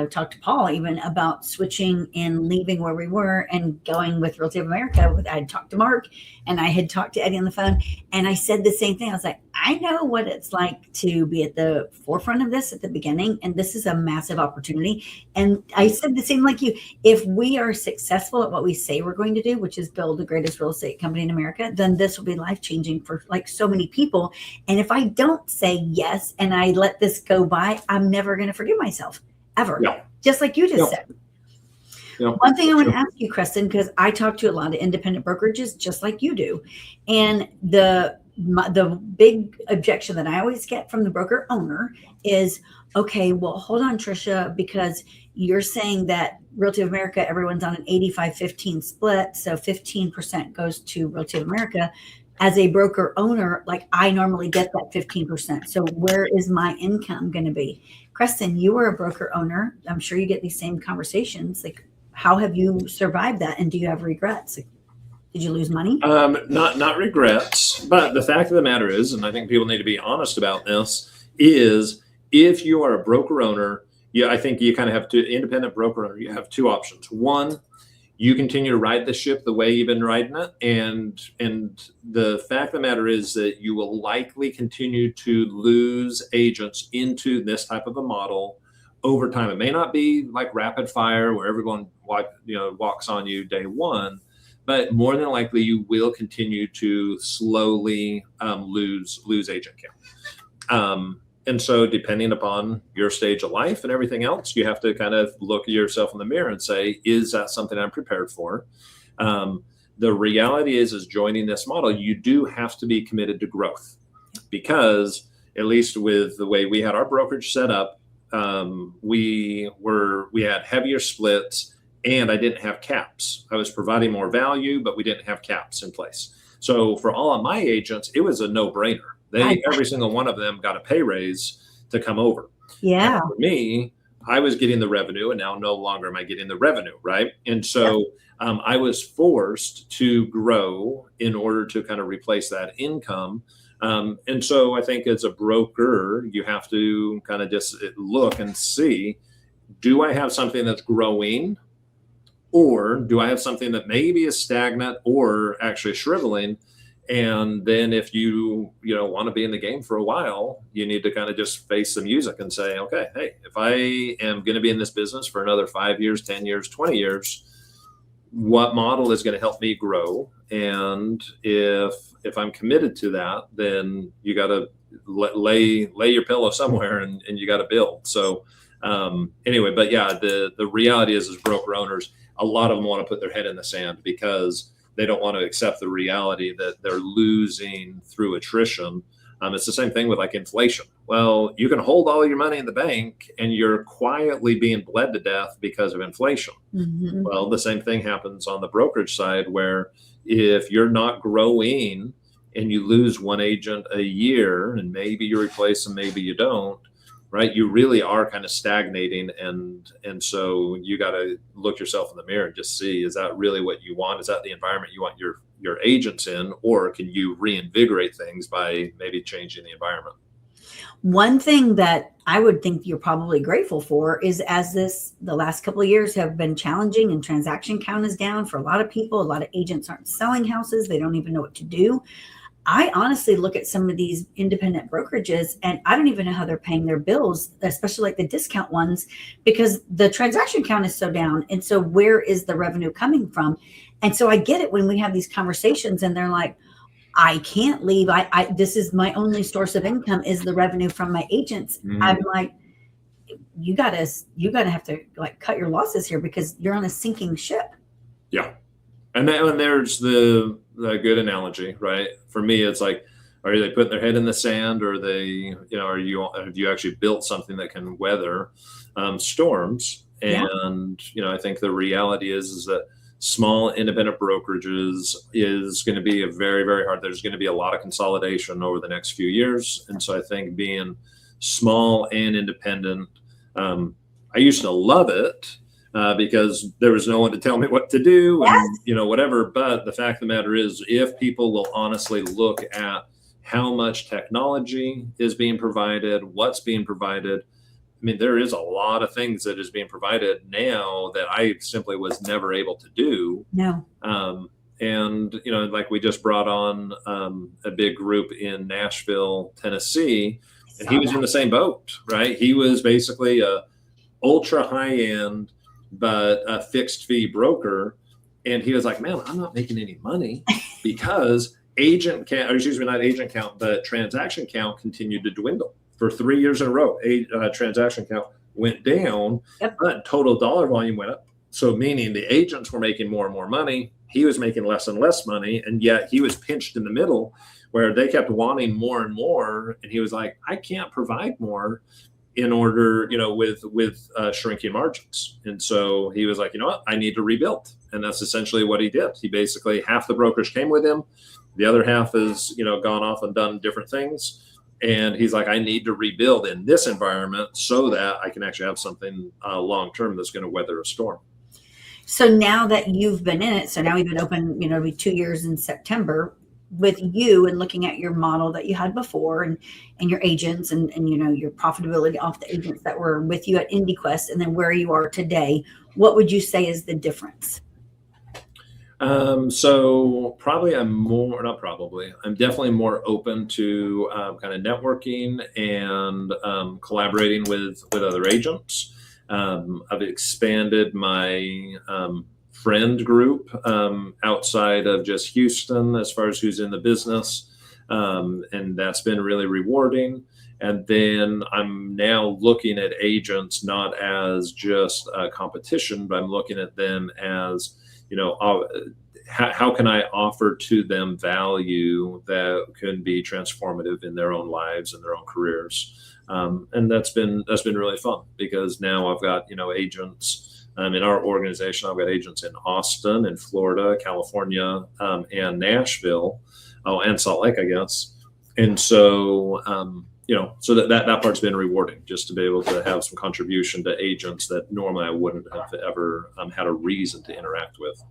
talked to Paul even about switching and leaving where we were and going with Realty of America, I had talked to Mark and I had talked to Eddie on the phone, and I said the same thing. I was like, I know what it's like to be at the forefront of this at the beginning, and this is a massive opportunity. And I said the same like you. If we are successful at what we say we're going to do, which is build the greatest real estate company in America, then this will be life-changing for like so many people. And if I don't say yes and I let this go by, I'm never going to forgive myself ever. Yeah. Just like you just said. Yeah. One thing I want to ask you, Creston, because I talk to a lot of independent brokerages just like you do. And the big objection that I always get from the broker owner is, okay, well, hold on, Tricia, because you're saying that Realty of America, everyone's on an 85-15 split. So 15% goes to Realty of America. As a broker owner, like I normally get that 15%. So where is my income going to be? Creston, you were a broker owner. I'm sure you get these same conversations. Like, how have you survived that? And do you have regrets? Like, did you lose money? Not regrets, but the fact of the matter is, and I think people need to be honest about this, is if you are a broker owner, I think you kind of have to, independent broker owner, you have two options. One, you continue to ride the ship the way you've been riding it. And the fact of the matter is that you will likely continue to lose agents into this type of a model over time. It may not be like rapid fire where everyone walks on you day one, but more than likely you will continue to slowly lose agent count. And so depending upon your stage of life and everything else, you have to kind of look at yourself in the mirror and say, is that something I'm prepared for? The reality is joining this model, you do have to be committed to growth, because at least with the way we had our brokerage set up, we had heavier splits, and I didn't have caps. I was providing more value, but we didn't have caps in place. So for all of my agents, it was a no-brainer. Every single one of them got a pay raise to come over. Yeah. And for me, I was getting the revenue, and now no longer am I getting the revenue, right? And so I was forced to grow in order to kind of replace that income. And so I think as a broker, you have to kind of just look and see, do I have something that's growing, or do I have something that maybe is stagnant or actually shriveling? And then if you want to be in the game for a while, you need to kind of just face the music and say, okay, hey, if I am going to be in this business for another 5 years, 10 years, 20 years, what model is going to help me grow? And if I'm committed to that, then you got to lay your pillow somewhere, and you got to build. So anyway, but yeah, the reality is, as broker owners, a lot of them want to put their head in the sand because they don't want to accept the reality that they're losing through attrition. It's the same thing with like inflation. Well, you can hold all your money in the bank and you're quietly being bled to death because of inflation. Mm-hmm. Well, the same thing happens on the brokerage side, where if you're not growing and you lose one agent a year, and maybe you replace them, maybe you don't, right? You really are kind of stagnating. And so you got to look yourself in the mirror and just see, is that really what you want? Is that the environment you want your agents in, or can you reinvigorate things by maybe changing the environment? One thing that I would think you're probably grateful for is the last couple of years have been challenging and transaction count is down for a lot of people. A lot of agents aren't selling houses. They don't even know what to do. I honestly look at some of these independent brokerages and I don't even know how they're paying their bills, especially like the discount ones, because the transaction count is so down. And so where is the revenue coming from? And so I get it when we have these conversations and they're like, I can't leave. This is my only source of income is the revenue from my agents. I'm like, you gotta have to like cut your losses here because you're on a sinking ship. Yeah. And there's the good analogy, right? For me, it's like, are they putting their head in the sand, or have you actually built something that can weather storms? And I think the reality is that small independent brokerages is going to be a very, very hard. There's going to be a lot of consolidation over the next few years, and so I think being small and independent, I used to love it. Because there was no one to tell me what to do and, whatever. But the fact of the matter is, if people will honestly look at how much technology is being provided, what's being provided, I mean, there is a lot of things that is being provided now that I simply was never able to do. No. And, like we just brought on a big group in Nashville, Tennessee, and he was in the same boat, right? He was basically a ultra high end, but a fixed fee broker. And he was like, man, I'm not making any money because not agent count, but transaction count continued to dwindle for 3 years in a row. Transaction count went down, but total dollar volume went up. So meaning the agents were making more and more money. He was making less and less money. And yet he was pinched in the middle where they kept wanting more and more. And he was like, I can't provide more in order, with shrinking margins. And so he was like, you know what, I need to rebuild. And that's essentially what he did. He basically, half the brokers came with him. The other half has, gone off and done different things. And he's like, I need to rebuild in this environment so that I can actually have something long-term that's going to weather a storm. So now that you've been in it, so now we've been open, it'll be 2 years in September with you and looking at your model that you had before and your agents and your profitability off the agents that were with you at IndyQuest and then where you are today, what would you say is the difference? So probably I'm definitely more open to kind of networking and collaborating with other agents. I've expanded my friend group outside of just Houston as far as who's in the business. And that's been really rewarding. And then I'm now looking at agents not as just a competition, but I'm looking at them as, how can I offer to them value that can be transformative in their own lives and their own careers. And that's been really fun because now I've got, agents in our organization. I've got agents in Austin, in Florida, California, and Nashville, and Salt Lake, I guess. And so, so that part's been rewarding, just to be able to have some contribution to agents that normally I wouldn't have ever had a reason to interact with.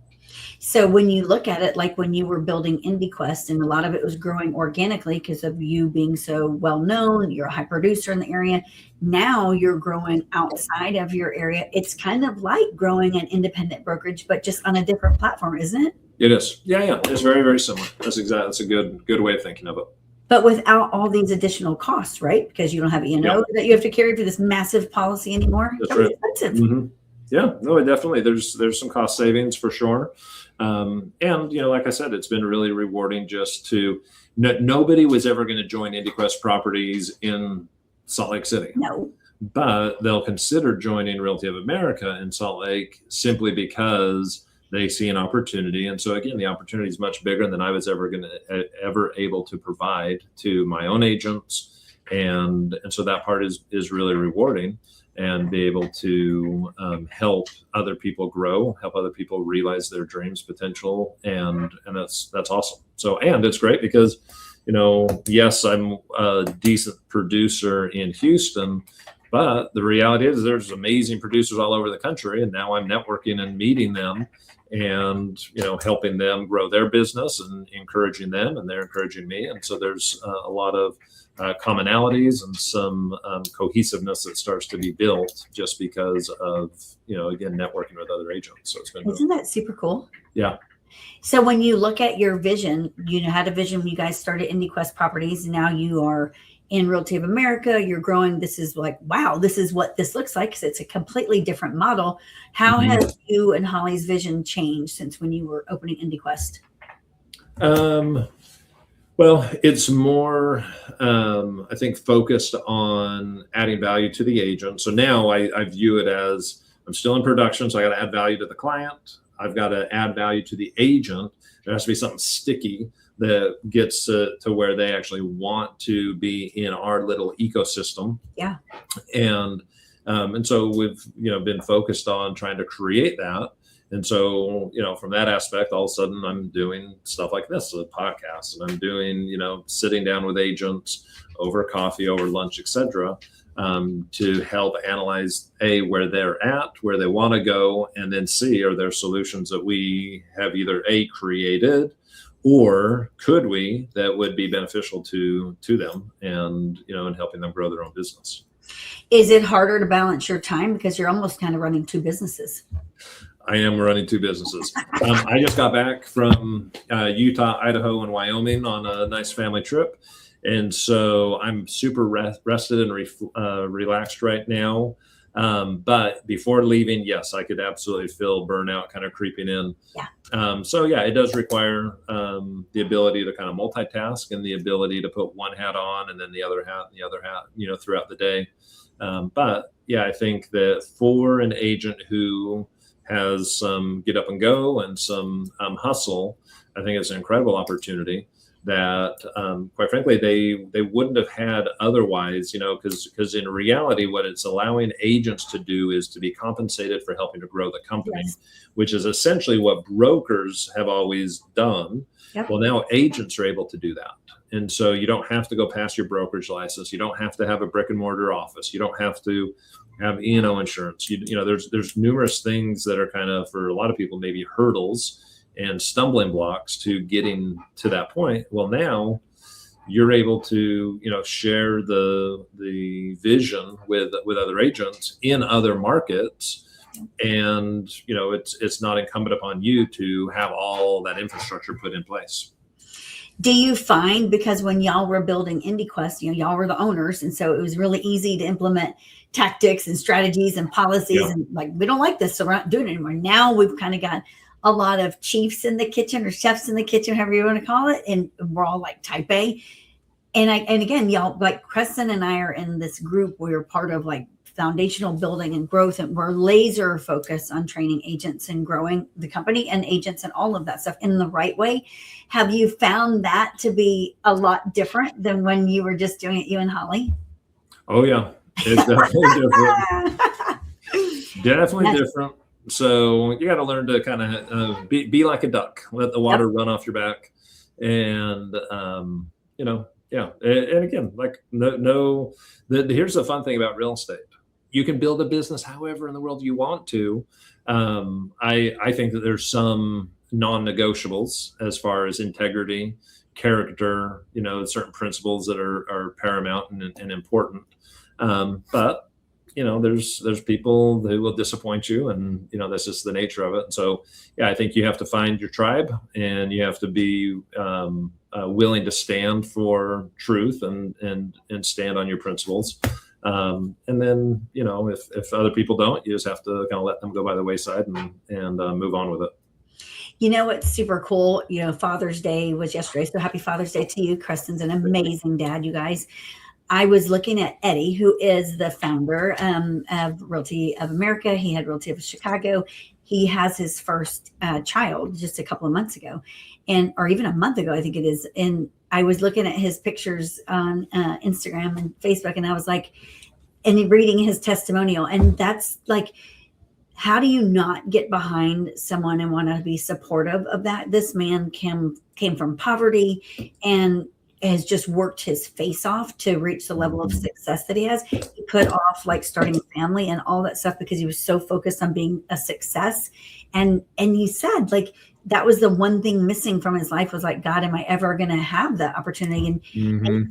So when you look at it, like when you were building IndyQuest, and a lot of it was growing organically because of you being so well known, you're a high producer in the area. Now you're growing outside of your area. It's kind of like growing an independent brokerage, but just on a different platform, isn't it? It is. Yeah. It's very, very similar. That's a good way of thinking of it. But without all these additional costs, right? Because you don't have E&O that you have to carry for this massive policy anymore. That's right. Expensive. Mm-hmm. Yeah, no, definitely. There's some cost savings for sure. And, like I said, it's been really rewarding just to, nobody was ever going to join IndyQuest Properties in Salt Lake City. No. But they'll consider joining Realty of America in Salt Lake simply because they see an opportunity. And so again, the opportunity is much bigger than I was ever able to provide to my own agents. And so that part is really rewarding, and be able to help other people grow, help other people realize their dreams, potential. And that's awesome. So, and it's great because, yes, I'm a decent producer in Houston, But the reality is there's amazing producers all over the country. And now I'm networking and meeting them and, helping them grow their business and encouraging them, and they're encouraging me. And so there's a lot of commonalities and some cohesiveness that starts to be built just because of, again, networking with other agents. So it's been Isn't that super cool? Yeah. So when you look at your vision, had a vision when you guys started IndyQuest Properties. Now you are in Realty of America. You're growing. This is like, wow, this is what this looks like, because it's a completely different model. How has you and Holly's vision changed since when you were opening IndyQuest? Well, it's more, I think, focused on adding value to the agent. So now I view it as I'm still in production, so I got to add value to the client. I've got to add value to the agent. There has to be something sticky that gets to where they actually want to be in our little ecosystem. Yeah. And so we've, been focused on trying to create that. And so, from that aspect, all of a sudden I'm doing stuff like this, a podcast, and I'm doing, sitting down with agents over coffee, over lunch, etc., to help analyze where they're at, where they want to go, and then see, are there solutions that we have either created or could we that would be beneficial to them, and, and helping them grow their own business. Is it harder to balance your time because you're almost kind of running two businesses? I am running two businesses. I just got back from Utah, Idaho, and Wyoming on a nice family trip. And so I'm super rested and relaxed right now. But before leaving, yes, I could absolutely feel burnout kind of creeping in. Yeah. So yeah, it does require the ability to kind of multitask and the ability to put one hat on and then the other hat and the other hat, throughout the day. But yeah, I think that for an agent who has some get up and go and some hustle, I think it's an incredible opportunity that, quite frankly, they wouldn't have had otherwise, because in reality, what it's allowing agents to do is to be compensated for helping to grow the company, yes, which is essentially what brokers have always done. Yep. Well, now agents are able to do that. And so you don't have to go past your brokerage license. You don't have to have a brick and mortar office. You don't have to have E&O insurance. There's numerous things that are kind of, for a lot of people, maybe hurdles and stumbling blocks to getting to that point. Well, now you're able to, share the vision with other agents in other markets. And, it's not incumbent upon you to have all that infrastructure put in place. Do you find, because when y'all were building IndyQuest, y'all were the owners, and so it was really easy to implement tactics and strategies and policies, yeah, and like, we don't like this, so we're not doing it anymore. Now we've kind of got a lot of chiefs in the kitchen, or chefs in the kitchen, however you want to call it, and we're all like type A. And again, y'all, like Creston and I are in this group. We're part of like foundational building and growth, and we're laser focused on training agents and growing the company and agents and all of that stuff in the right way. Have you found that to be a lot different than when you were just doing it, you and Holly? Oh yeah, it's definitely different. Definitely different. So you got to learn to kind of be like a duck, let the water, yep, run off your back. And, yeah. And again, like here's the fun thing about real estate. You can build a business however in the world you want to. I think that there's some non-negotiables as far as integrity, character, certain principles that are paramount and important. But there's people who will disappoint you, and that's just the nature of it. And so yeah, I think you have to find your tribe, and you have to be willing to stand for truth and stand on your principles. And then, if other people don't, you just have to kind of let them go by the wayside and move on with it. What's super cool, Father's Day was yesterday. So happy Father's Day to you. Creston's an amazing dad, you guys. I was looking at Eddie, who is the founder of Realty of America. He had Realty of Chicago. He has his first child just a couple of months ago, or even a month ago, I think it is. And I was looking at his pictures on Instagram and Facebook, and I was like, and reading his testimonial. And that's like, how do you not get behind someone and want to be supportive of that? This man came from poverty, and has just worked his face off to reach the level of success that he has. He put off like starting a family and all that stuff because he was so focused on being a success. And he said like that was the one thing missing from his life was like, God, am I ever going to have that opportunity? And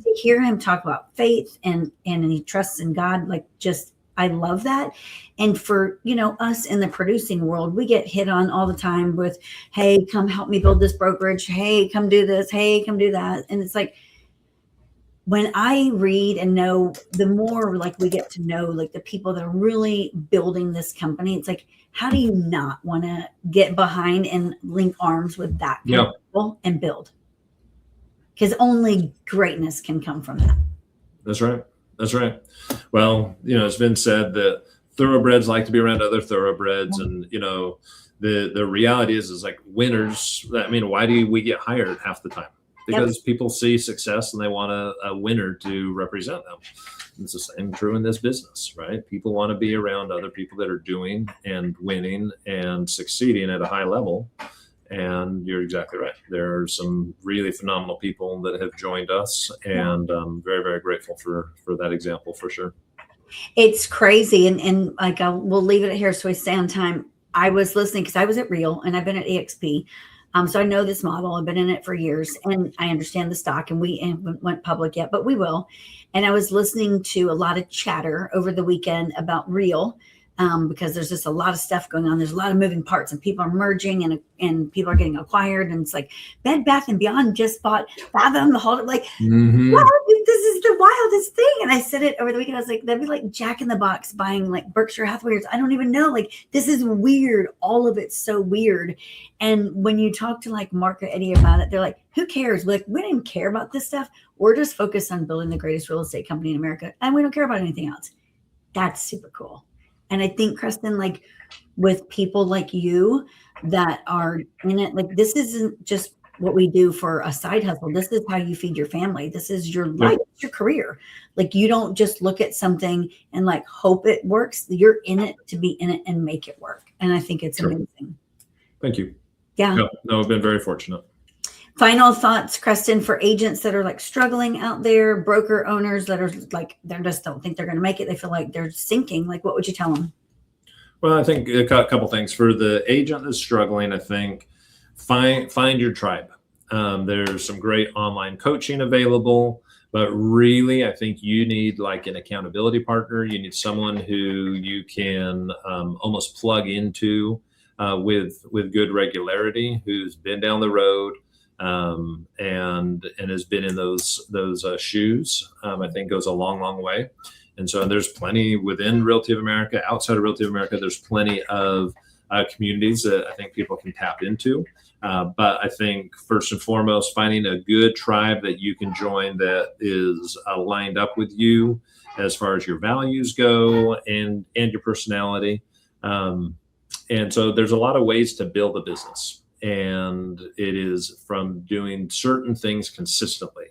to hear him talk about faith and he trusts in God, like just, I love that. And for, you know, us in the producing world, we get hit on all the time with, hey, come help me build this brokerage. Hey, come do this. Hey, come do that. And it's like, when I read and know, the more like we get to know like the people that are really building this company, it's like, how do you not want to get behind and link arms with that kind of people and build? Because only greatness can come from that. That's right. That's right. Well, you know, it's been said that thoroughbreds like to be around other thoroughbreds. And, you know, the reality is like winners. I mean, why do we get hired half the time? Because people see success and they want a winner to represent them. It's the same true in this business, right? People want to be around other people that are doing and winning and succeeding at a high level. And you're exactly right. There are some really phenomenal people that have joined us, and I'm very, very grateful for that example for sure. It's crazy. And like, we'll leave it here so we stay on time. I was listening because I was at Real and I've been at EXP. So I know this model. I've been in it for years and I understand the stock, and we haven't went public yet, but we will. And I was listening to a lot of chatter over the weekend about Real. Because there's just a lot of stuff going on. There's a lot of moving parts and people are merging and people are getting acquired. And it's like Bed Bath & Beyond just bought Fathom, the whole, like, wow, this is the wildest thing. And I said it over the weekend. I was like, that'd be like Jack in the Box buying like Berkshire Hathaway. I don't even know. Like, this is weird. All of it's so weird. And when you talk to like Mark or Eddie about it, they're like, who cares? We're like, we don't even care about this stuff. We're just focused on building the greatest real estate company in America. And we don't care about anything else. That's super cool. And I think, Creston, like with people like you that are in it, like this isn't just what we do for a side hustle. This is how you feed your family. This is your life, your career. Like you don't just look at something and like hope it works. You're in it to be in it and make it work. And I think it's amazing. Thank you. Yeah. No, I've been very fortunate. Final thoughts, Creston, for agents that are like struggling out there, broker owners that are like, they just don't think they're going to make it. They feel like they're sinking. Like, what would you tell them? Well, I think a couple things. For the agent that's struggling, I think find your tribe. There's some great online coaching available, but really, I think you need like an accountability partner. You need someone who you can almost plug into with good regularity, who's been down the road. And has been in those shoes, I think goes a long way. And so there's plenty within Realty of America, outside of Realty of America, there's plenty of communities that I think people can tap into. But I think first and foremost, finding a good tribe that you can join that is lined up with you as far as your values go and your personality. And so there's a lot of ways to build a business. And it is from doing certain things consistently.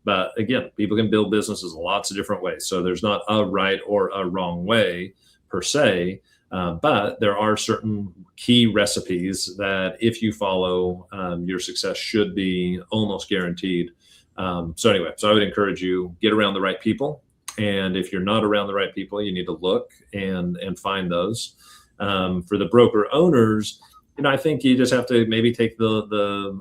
But again, people can build businesses lots of different ways. So there's not a right or a wrong way per se, but there are certain key recipes that if you follow, your success should be almost guaranteed. So anyway, so I would encourage you, get around the right people. And if you're not around the right people, you need to look and find those. For the broker owners, you know, I think you just have to maybe take the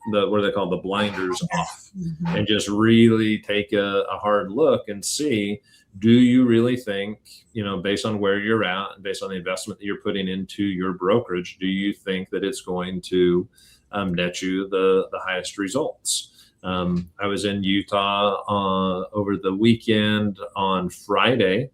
what are they called, the blinders off, and just really take a hard look and see, do you really think, you know, based on where you're at and based on the investment that you're putting into your brokerage, do you think that it's going to net you the highest results? I was in Utah over the weekend on Friday,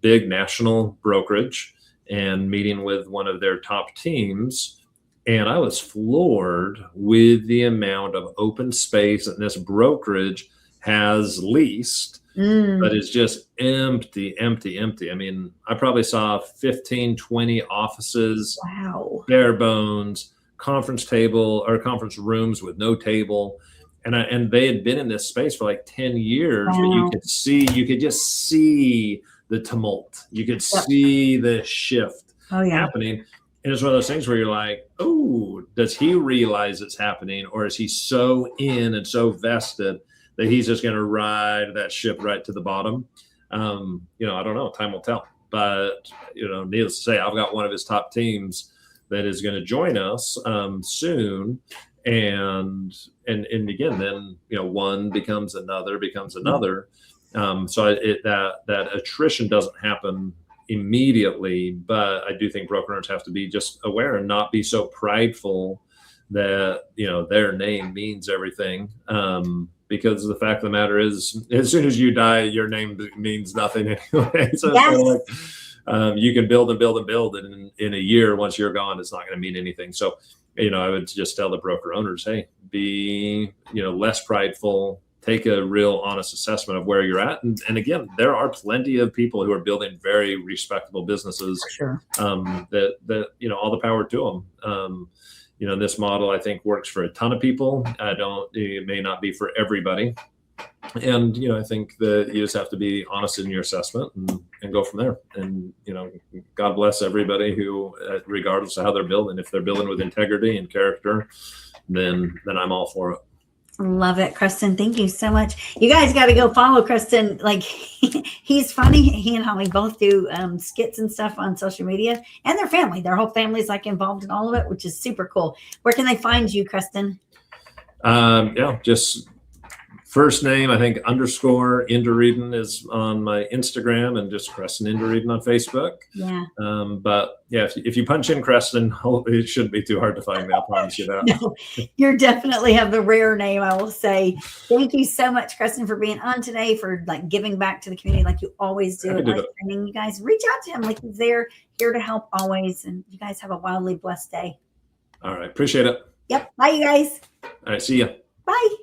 big national brokerage, and meeting with one of their top teams. And I was floored with the amount of open space that this brokerage has leased, but it's just empty. I mean, I probably saw 15, 20 offices, bare bones, conference table or conference rooms with no table. And they had been in this space for like 10 years, but you could just see the tumult. You could see the shift happening. it's one of those things where you're like, oh, does he realize it's happening, or is he so in and so vested that he's just going to ride that ship right to the bottom? I don't know. Time will tell. But needless to say, I've got one of his top teams that is going to join us soon, and again, then one becomes another. So that attrition doesn't happen immediately, but I do think broker owners have to be just aware and not be so prideful that their name means everything, because the fact of the matter is, as soon as you die, your name means nothing anyway. So Yes. it's you can build and build and build, and in a year, once you're gone, it's not going to mean anything. So I would just tell the broker owners, hey, be less prideful. Take a real honest assessment of where you're at. And again, there are plenty of people who are building very respectable businesses. Sure. That all the power to them. This model, I think, works for a ton of people. It may not be for everybody. And, I think that you just have to be honest in your assessment and go from there. And, God bless everybody who, regardless of how they're building, if they're building with integrity and character, then I'm all for it. Love it, Creston. Thank you so much. You guys got to go follow Creston. Like, he's funny. He and Holly both do skits and stuff on social media, and their family. Their whole family is like involved in all of it, which is super cool. Where can they find you, Creston? Just first name, I think, _ Inderrieden is on my Instagram, and just Creston Inderrieden on Facebook. Yeah. But yeah, if you punch in Creston, it shouldn't be too hard to find me. I'll promise you that. No, you definitely have the rare name, I will say. Thank you so much, Creston, for being on today, for giving back to the community like you always do. Training. You guys reach out to him, like he's there, here to help always. And you guys have a wildly blessed day. All right. Appreciate it. Yep. Bye, you guys. All right. See ya. Bye.